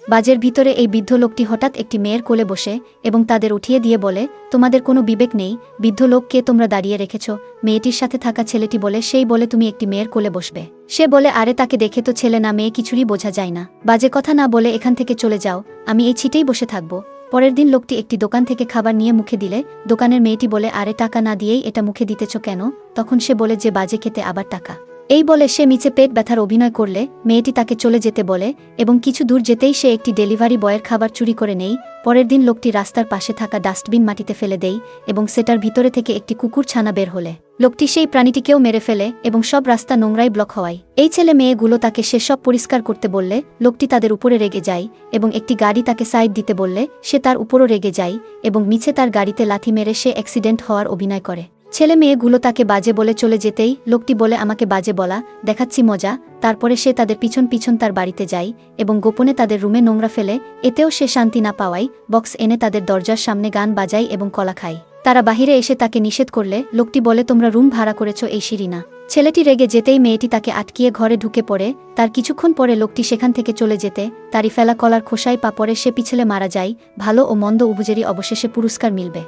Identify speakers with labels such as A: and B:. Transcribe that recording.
A: বাজের ভিতরে এই বৃদ্ধ লোকটি হঠাৎ একটি মেয়ের কোলে বসে এবং তাদের উঠিয়ে দিয়ে বলে, তোমাদের কোনো বিবেক নেই, বৃদ্ধ লোককে তোমরা দাঁড়িয়ে রেখেছ। মেয়েটির সাথে থাকা ছেলেটি বলে, সেই বলে তুমি একটি মেয়ের কোলে বসবে? সে বলে, আরে তাকে দেখে তো ছেলে না মেয়ে কিছুরই বোঝা যায় না, বাজে কথা না বলে এখান থেকে চলে যাও, আমি এই ছিটেই বসে থাকব। পরের দিন লোকটি একটি দোকান থেকে খাবার নিয়ে মুখে দিলে দোকানের মেয়েটি বলে, আরে টাকা না দিয়েই এটা মুখে দিতেছ কেন? তখন সে বলে যে বাজে খেতে আবার টাকা। এই বলে সে মিছে পেট ব্যথার অভিনয় করলে মেয়েটি তাকে চলে যেতে বলে এবং কিছু দূর যেতেই সে একটি ডেলিভারি বয়ের খাবার চুরি করে নেই। পরের দিন লোকটি রাস্তার পাশে থাকা ডাস্টবিন মাটিতে ফেলে দেয় এবং সেটার ভিতরে থেকে একটি কুকুর ছানা বের হলে লোকটি সেই প্রাণীটিকেও মেরে ফেলে এবং সব রাস্তা নোংরায় ব্লক হওয়ায় এই ছেলে মেয়েগুলো তাকে সে সব পরিষ্কার করতে বললে লোকটি তাদের উপরে রেগে যায় এবং একটি গাড়ি তাকে সাইড দিতে বললে সে তার উপরও রেগে যায় এবং মিছে তার গাড়িতে লাথি মেরে সে অ্যাক্সিডেন্ট হওয়ার অভিনয় করে। ছেলে মেয়েগুলো তাকে বাজে বলে চলে যেতেই লোকটি বলে, আমাকে বাজে বলা দেখাচ্ছি মজা। তারপরে সে তাদের পিছন পিছন তার বাড়িতে যায় এবং গোপনে তাদের রুমে নোংরা ফেলে। এতেও সে শান্তি না পাওয়ায় বক্স এনে তাদের দরজার সামনে গান বাজায় এবং কলা খায়। তারা বাহিরে এসে তাকে নিষেধ করলে লোকটি বলে, তোমরা রুম ভাড়া করেছ এই সিঁড়ি না। ছেলেটি রেগে যেতেই মেয়েটি তাকে আটকিয়ে ঘরে ঢুকে পড়ে। তার কিছুক্ষণ পরে লোকটি সেখান থেকে চলে যেতে তারই ফেলা কলার খোসায় পা পড়ে সে পিছলে মারা যায়। ভালো ও মন্দ উভয়েরই অবশেষে পুরস্কার মিলবে।